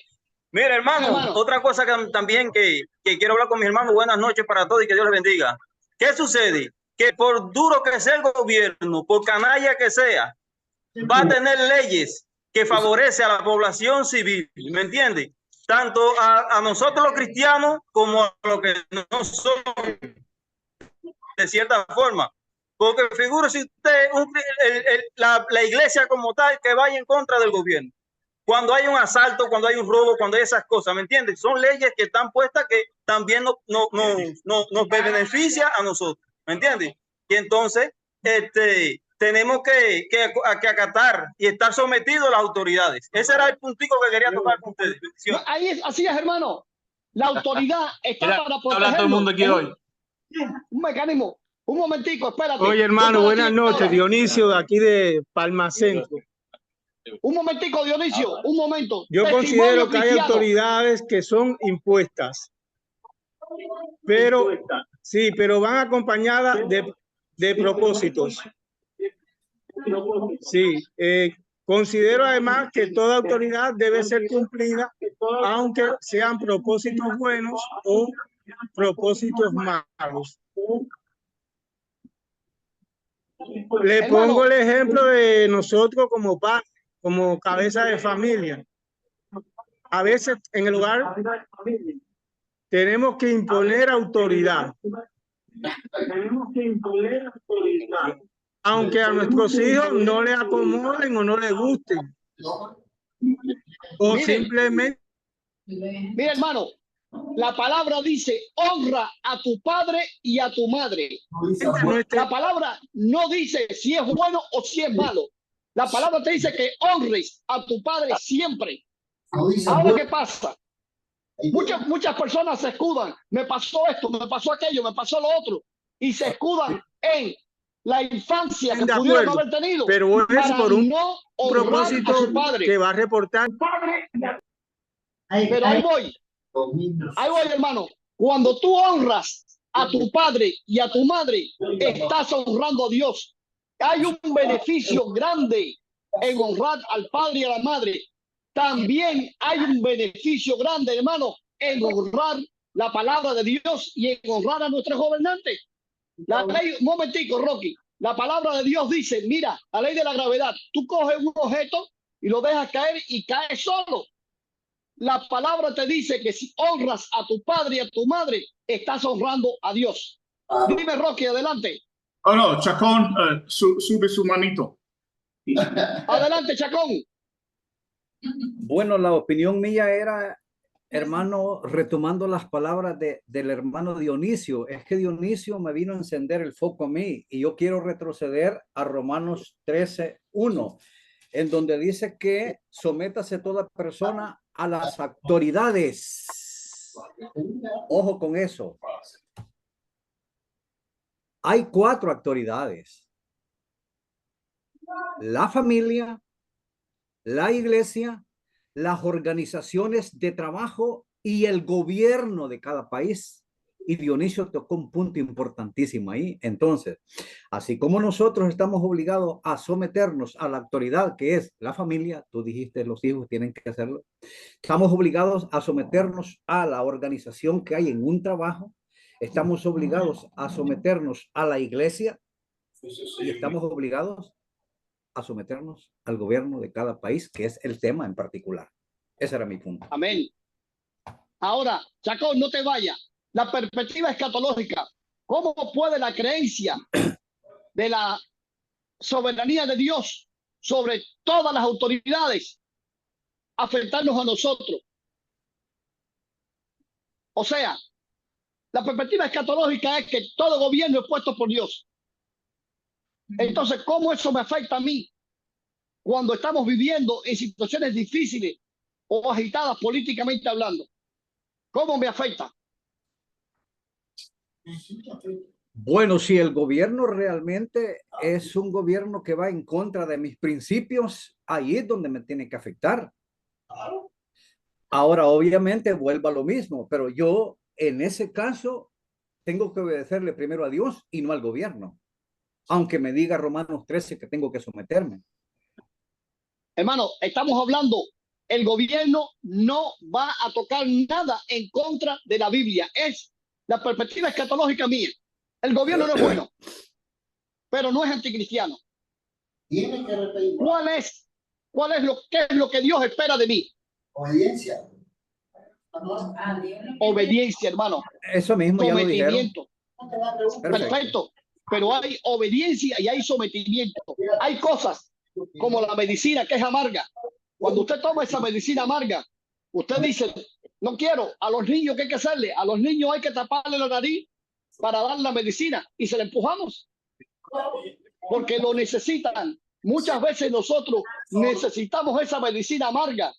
Mira, hermano, otra cosa que también que quiero hablar con mi hermano. Buenas noches para todos y que Dios les bendiga. ¿Qué sucede? Que por duro que sea el gobierno, por canalla que sea, va a tener leyes que favorecen a la población civil, ¿me entiende? Tanto a nosotros los cristianos como a los que no son de cierta forma. Porque figúrese usted la iglesia como tal que vaya en contra del gobierno. Cuando hay un asalto, cuando hay un robo, cuando hay esas cosas, ¿me entiendes? Son leyes que están puestas que también nos beneficia a nosotros, ¿me entiendes? Y entonces tenemos que acatar y estar sometidos a las autoridades. Ese era el puntico que quería tocar con ustedes. Así es, hermano. La autoridad está para protegernos. Habla todo el mundo aquí hoy. Un mecanismo. Un momentico, espérate. Oye, hermano, buenas noches. Dionisio, de aquí de Palma Centro. Un momentico, Dionisio, un momento. Yo considero que hay autoridades que son impuestas, pero sí, pero van acompañadas de propósitos. Sí, Considero además que toda autoridad debe ser cumplida, aunque sean propósitos buenos o propósitos malos. Le pongo el ejemplo de nosotros como padres, como cabeza de familia. A veces en el hogar tenemos que imponer autoridad. Aunque a nuestros hijos no les acomoden o no les gusten. O simplemente... Mira, hermano, la palabra dice, honra a tu padre y a tu madre. La palabra no dice si es bueno o si es malo. La palabra te dice que honres a tu padre siempre. Ahora, ¿qué pasa? Muchas personas se escudan. Me pasó esto, me pasó aquello, me pasó lo otro. Y se escudan en la infancia que pudieron haber tenido. Pero es para por un no propósito a su padre. que va a reportar. Pero ahí voy. Ahí voy, hermano. Cuando tú honras a tu padre y a tu madre, estás honrando a Dios. Hay un beneficio grande en honrar al padre y a la madre. También hay un beneficio grande, hermano, en honrar la palabra de Dios y en honrar a nuestros gobernantes. La ley, un momentico, Rocky. La palabra de Dios dice, mira, la ley de la gravedad. Tú coges un objeto y lo dejas caer y cae solo. La palabra te dice que si honras a tu padre y a tu madre, estás honrando a Dios. Dime, Rocky, adelante. Oh, no, Chacón, sube su manito. Adelante, Chacón. Bueno, la opinión mía era, hermano, retomando las palabras del hermano Dionisio, es que Dionisio me vino a encender el foco a mí y yo quiero retroceder a Romanos 13:1, en donde dice que sométase toda persona a las autoridades. Ojo con eso. Hay 4 autoridades: la familia, la iglesia, las organizaciones de trabajo y el gobierno de cada país. Y Dionisio tocó un punto importantísimo ahí. Entonces, así como nosotros estamos obligados a someternos a la autoridad que es la familia, tú dijiste los hijos tienen que hacerlo, estamos obligados a someternos a la organización que hay en un trabajo, estamos obligados a someternos a la iglesia y estamos obligados a someternos al gobierno de cada país, que es el tema en particular. Ese era mi punto. Amén. Ahora, Chacón, no te vayas. La perspectiva escatológica. ¿Cómo puede la creencia de la soberanía de Dios sobre todas las autoridades afectarnos a nosotros? O sea, la perspectiva escatológica es que todo gobierno es puesto por Dios. Entonces, ¿cómo eso me afecta a mí cuando estamos viviendo en situaciones difíciles o agitadas políticamente hablando? ¿Cómo me afecta? Bueno, si el gobierno realmente es un gobierno que va en contra de mis principios, ahí es donde me tiene que afectar. Ahora, obviamente, vuelvo a lo mismo, pero yo en ese caso tengo que obedecerle primero a Dios y no al gobierno, aunque me diga Romanos 13 que tengo que someterme. Hermano, estamos hablando, el gobierno no va a tocar nada en contra de la Biblia. Es la perspectiva escatológica mía. El gobierno no es bueno, pero no es anticristiano. ¿Qué es lo que Dios espera de mí? Obediencia. Obediencia, hermano. Eso mismo ya lo dijeron. Perfecto. Pero hay obediencia y hay sometimiento. Hay cosas como la medicina que es amarga. Cuando usted toma esa medicina amarga, usted dice, no quiero. A los niños, ¿qué hay que hacerle? A los niños hay que taparle la nariz para dar la medicina y se la empujamos porque lo necesitan. Muchas veces nosotros necesitamos esa medicina amarga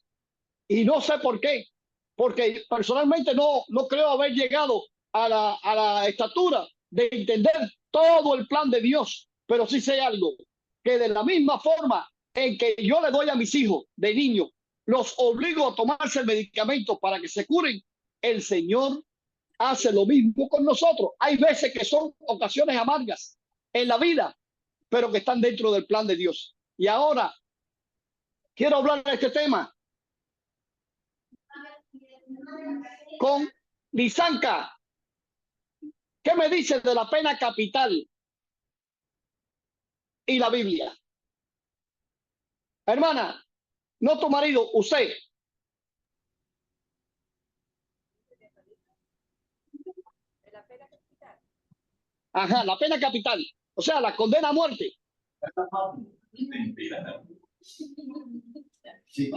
y no sé por qué, porque personalmente no creo haber llegado a la estatura de entender todo el plan de Dios, pero sí sé algo, que de la misma forma en que yo le doy a mis hijos de niño, los obligo a tomarse el medicamento para que se curen, el Señor hace lo mismo con nosotros. Hay veces que son ocasiones amargas en la vida, pero que están dentro del plan de Dios. Y ahora, quiero hablar de este tema con Lisanka. ¿Qué me dice de la pena capital y la Biblia? Hermana, no tu marido, usted. Ajá, la pena capital. O sea, la condena a muerte. Sí,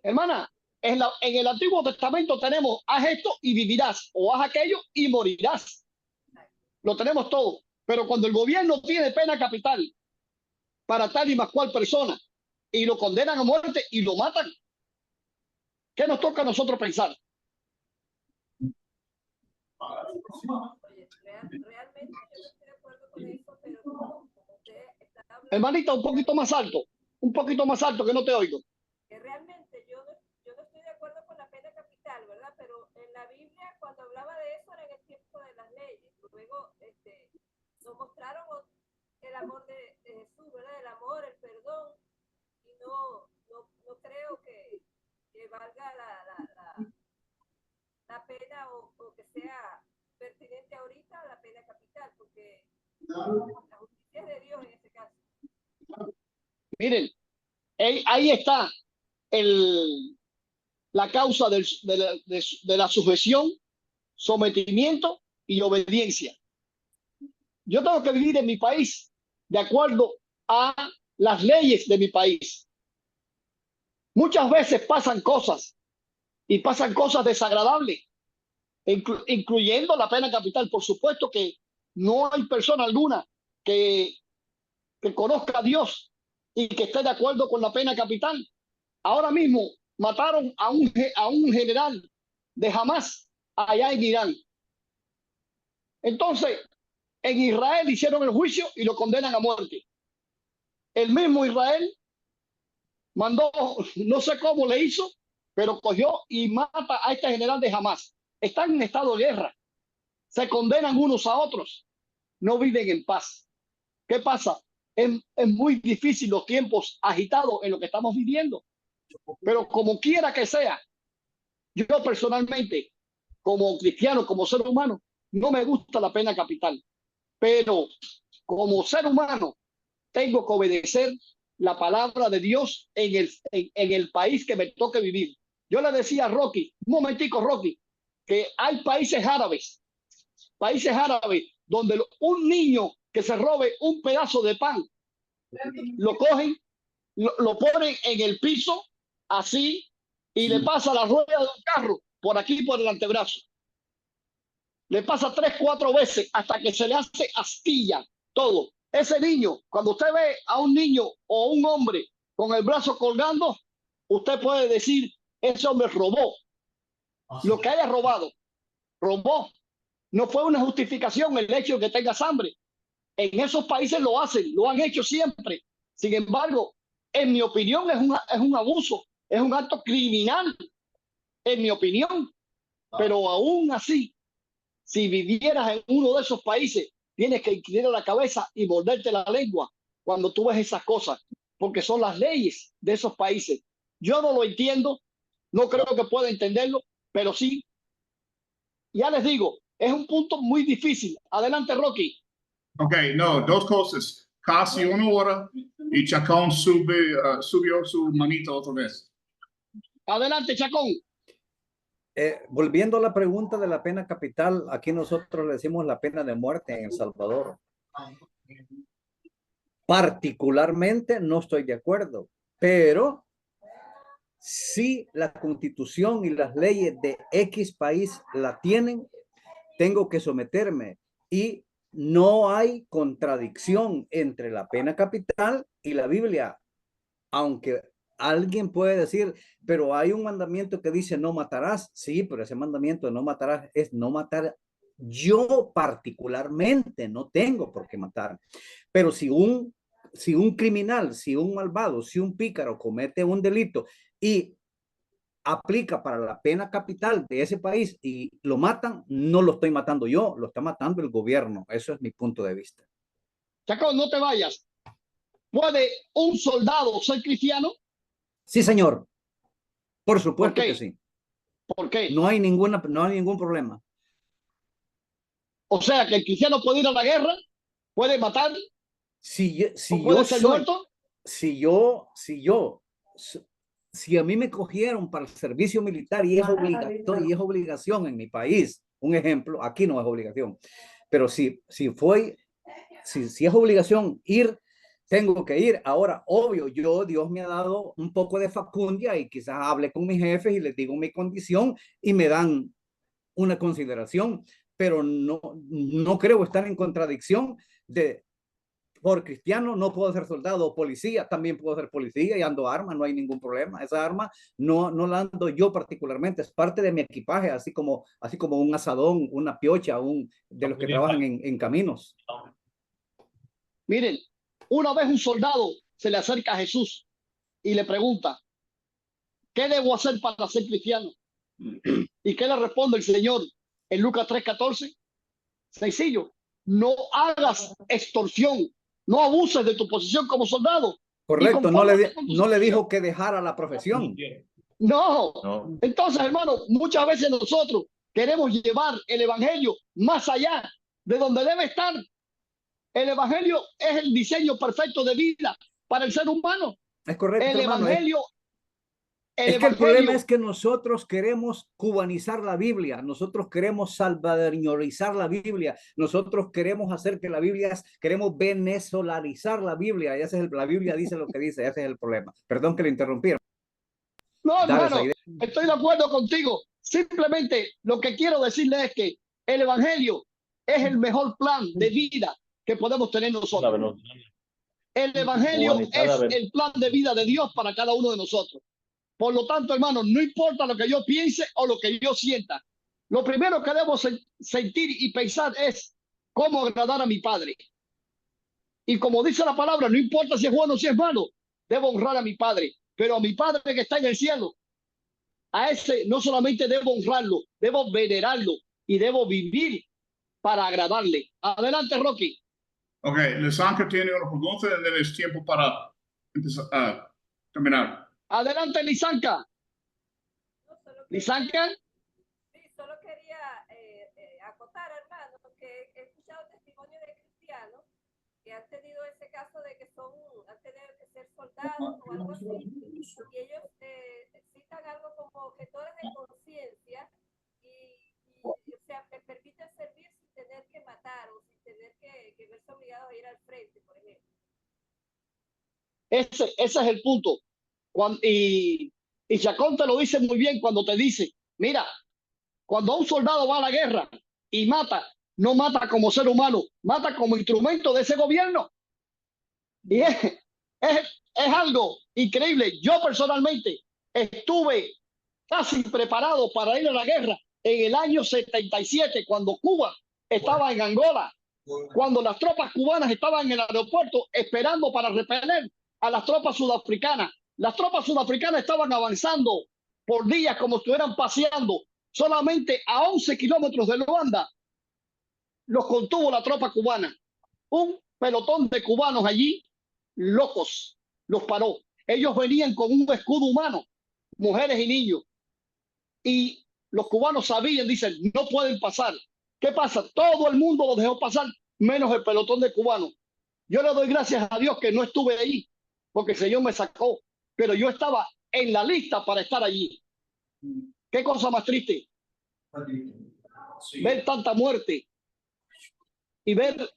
hermana, en el Antiguo Testamento tenemos haz esto y vivirás, o haz aquello y morirás. Lo tenemos todo. Pero cuando el gobierno tiene pena capital para tal y más cual persona y lo condenan a muerte y lo matan, ¿qué nos toca a nosotros pensar? Realmente yo no estoy de acuerdo con eso, pero como usted está hablando... Hermanita, un poquito más alto, que no te oigo. Que realmente yo no estoy de acuerdo con la pena capital, ¿verdad? Pero en la Biblia, cuando hablaba de eso, era en el tiempo de las leyes. Luego nos mostraron el amor de Jesús, ¿verdad? El amor, el perdón, y no creo que valga la pena o que sea pertinente ahorita la pena capital, porque la justicia es de Dios en ese caso. Miren, ahí está la causa de la sujeción, sometimiento y obediencia. Yo tengo que vivir en mi país de acuerdo a las leyes de mi país. Muchas veces pasan cosas y pasan cosas desagradables, incluyendo la pena capital. Por supuesto que no hay persona alguna que conozca a Dios y que esté de acuerdo con la pena capital. Ahora mismo mataron a un general de Hamas allá en Irán. Entonces, en Israel hicieron el juicio y lo condenan a muerte. El mismo Israel mandó, no sé cómo le hizo, pero cogió y mata a este general de Hamas. Están en estado de guerra. Se condenan unos a otros. No viven en paz. ¿Qué pasa? Es muy difícil los tiempos agitados en lo que estamos viviendo. Pero como quiera que sea, yo personalmente, como cristiano, como ser humano, no me gusta la pena capital. Pero como ser humano, tengo que obedecer la palabra de Dios en el país que me toque vivir. Yo le decía a Rocky, un momentico, Rocky, que hay países árabes, donde un niño que se robe un pedazo de pan, lo cogen, lo ponen en el piso, así, y le pasa la rueda de un carro por aquí, por el antebrazo. Le pasa 3, 4 veces hasta que se le hace astilla todo. Ese niño, cuando usted ve a un niño o un hombre con el brazo colgando, usted puede decir, ese hombre robó. Lo que haya robado, robó. No fue una justificación el hecho de que tengas hambre. En esos países lo hacen, lo han hecho siempre. Sin embargo, en mi opinión, es un abuso, es un acto criminal, en mi opinión. Pero aún así, si vivieras en uno de esos países, tienes que inclinar la cabeza y morderte la lengua cuando tú ves esas cosas, porque son las leyes de esos países. Yo no lo entiendo, no creo que pueda entenderlo, pero sí, ya les digo, es un punto muy difícil. Adelante, Rocky. Ok, no, dos cosas. Casi 1 hora y Chacón subió su manito otra vez. Adelante, Chacón. Volviendo a la pregunta de la pena capital, aquí nosotros le decimos la pena de muerte en El Salvador. Particularmente no estoy de acuerdo, pero si la Constitución y las leyes de X país la tienen, tengo que someterme, y no hay contradicción entre la pena capital y la Biblia, aunque alguien puede decir, pero hay un mandamiento que dice no matarás. Sí, pero ese mandamiento de no matarás es no matar. Yo particularmente no tengo por qué matar, pero si un criminal, si un malvado, si un pícaro comete un delito y aplica para la pena capital de ese país y lo matan, no lo estoy matando yo, lo está matando el gobierno. Eso es mi punto de vista. Chacón, no te vayas. ¿Puede un soldado ser cristiano? Sí, señor. Por ¿Por supuesto qué? que sí. ¿Por qué? No hay ningún problema. O sea, que el cristiano puede ir a la guerra, puede matar, Si o puede ser muerto. Si a mí me cogieron para el servicio militar y es obligación en mi país, un ejemplo, aquí no es obligación, pero si es obligación ir, tengo que ir. Ahora, obvio, Dios me ha dado un poco de facundia y quizás hable con mis jefes y les digo mi condición y me dan una consideración, pero no creo estar en contradicción de por cristiano no puedo ser soldado o policía, también puedo ser policía y ando arma, no hay ningún problema. Esa arma no la ando yo particularmente, es parte de mi equipaje, así como un asadón, una piocha, de los que trabajan en caminos. Miren, una vez un soldado se le acerca a Jesús y le pregunta, ¿qué debo hacer para ser cristiano? ¿Y qué le responde el Señor en Lucas 3:14? Sencillo, no hagas extorsión, no abuses de tu posición como soldado. Correcto, no le dijo que dejara la profesión. No. Entonces, hermano, muchas veces nosotros queremos llevar el evangelio más allá de donde debe estar. El evangelio es el diseño perfecto de vida para el ser humano. Es correcto, el hermano. Evangelio. El problema es que nosotros queremos cubanizar la Biblia, nosotros queremos salvadoreñorizar la Biblia, nosotros queremos hacer que la Biblia, queremos venezolarizar la Biblia, y la Biblia dice lo que dice, ese es el problema. Perdón que le interrumpieron. No, hermano, estoy de acuerdo contigo. Simplemente lo que quiero decirle es que el evangelio es el mejor plan de vida que podemos tener nosotros. El evangelio es el plan de vida de Dios para cada uno de nosotros. Por lo tanto, hermano, no importa lo que yo piense o lo que yo sienta. Lo primero que debo sentir y pensar es cómo agradar a mi Padre. Y como dice la palabra, no importa si es bueno o si es malo, debo honrar a mi Padre. Pero a mi Padre que está en el cielo, a ese no solamente debo honrarlo, debo venerarlo y debo vivir para agradarle. Adelante, Rocky. Ok, Lisanka tiene una pregunta y es tiempo para empezar, terminar. Adelante, Lisanka. Lisanka. Sí, solo quería acotar, hermano, que he escuchado testimonios de cristianos que han tenido ese caso de que han tenido que ser soldados o algo así, y ellos citan algo como objetores de conciencia y o sea, me permiten servir sin tener que matar o sin tener que verse obligados a ir al frente, por ejemplo. Ese es el punto. Y Chacón te lo dice muy bien cuando te dice, mira, cuando un soldado va a la guerra y mata, no mata como ser humano, mata como instrumento de ese gobierno. Y es algo increíble. Yo personalmente estuve casi preparado para ir a la guerra en el año 77, cuando Cuba estaba en Angola, cuando las tropas cubanas estaban en el aeropuerto esperando para repeler a las tropas sudafricanas. Las tropas sudafricanas estaban avanzando por días como si estuvieran paseando. Solamente a 11 kilómetros de Luanda los contuvo la tropa cubana. Un pelotón de cubanos allí, locos, los paró. Ellos venían con un escudo humano, mujeres y niños. Y los cubanos sabían, dicen, no pueden pasar. ¿Qué pasa? Todo el mundo los dejó pasar, menos el pelotón de cubanos. Yo le doy gracias a Dios que no estuve ahí, porque el Señor me sacó. Pero yo estaba en la lista para estar allí. ¿Qué cosa más triste? Sí. Ver tanta muerte y ver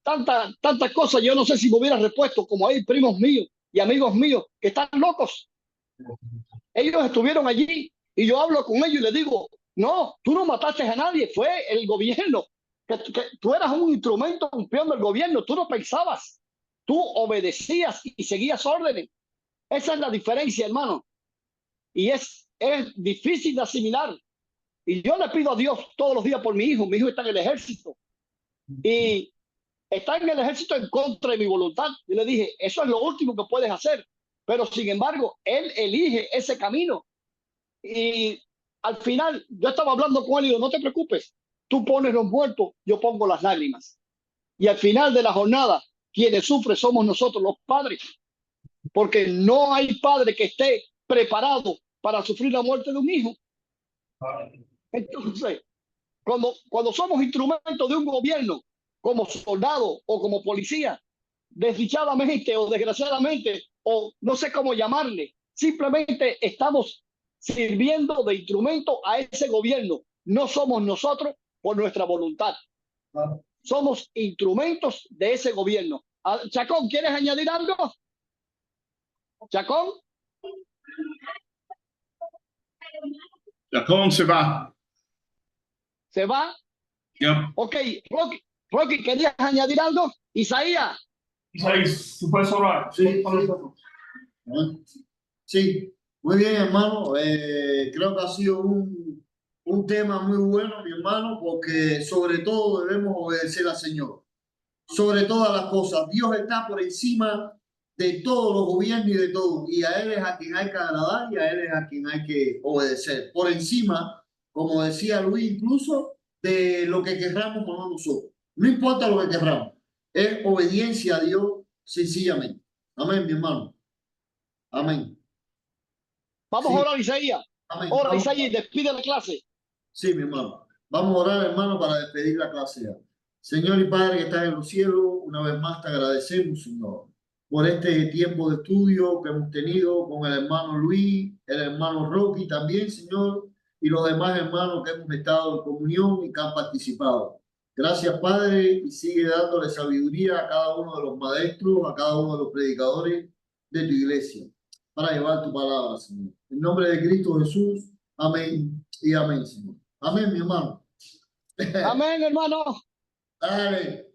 tantas cosas. Yo no sé si me hubiera repuesto, como hay primos míos y amigos míos que están locos. Ellos estuvieron allí y yo hablo con ellos y les digo, no, tú no mataste a nadie, fue el gobierno. Que tú eras un instrumento, un peón del gobierno, tú no pensabas, tú obedecías y seguías órdenes. Esa es la diferencia, hermano. Y es difícil de asimilar. Y yo le pido a Dios todos los días por mi hijo. Mi hijo está en el ejército. Y está en el ejército en contra de mi voluntad. Yo le dije, eso es lo último que puedes hacer. Pero sin embargo, él elige ese camino. Y al final, yo estaba hablando con él y digo, no te preocupes. Tú pones los muertos, yo pongo las lágrimas. Y al final de la jornada, quienes sufren somos nosotros los padres, porque no hay padre que esté preparado para sufrir la muerte de un hijo. Entonces, cuando somos instrumentos de un gobierno, como soldado o como policía, desdichadamente o desgraciadamente, o no sé cómo llamarle, simplemente estamos sirviendo de instrumento a ese gobierno. No somos nosotros por nuestra voluntad. Somos instrumentos de ese gobierno. Chacón, ¿quieres añadir algo? Chacón. Chacón se va. ¿Se va? Yeah. Ok, Rocky, ¿querías añadir algo? Isaías. Isaías, ¿tú puedes orar? Sí, sí, muy bien, hermano. Creo que ha sido un tema muy bueno, mi hermano, porque sobre todo debemos obedecer al Señor. Sobre todas las cosas, Dios está por encima de todos los gobiernos y de todo. Y a Él es a quien hay que agradar y a Él es a quien hay que obedecer. Por encima, como decía Luis, incluso de lo que querramos o no nosotros. No importa lo que querramos. Es obediencia a Dios sencillamente. Amén, mi hermano. Amén. Vamos Sí. a orar, Isaías. Amén. Ora, Isaías, despide la clase. Sí, mi hermano. Vamos a orar, hermano, para despedir la clase ya. Señor y Padre que estás en los cielos, una vez más te agradecemos, Señor, por este tiempo de estudio que hemos tenido con el hermano Luis, el hermano Rocky también, Señor, y los demás hermanos que hemos estado en comunión y que han participado. Gracias, Padre, y sigue dándole sabiduría a cada uno de los maestros, a cada uno de los predicadores de tu iglesia, para llevar tu palabra, Señor. En nombre de Cristo Jesús, amén y amén, Señor. Amén, mi hermano. Amén, hermano. Dale.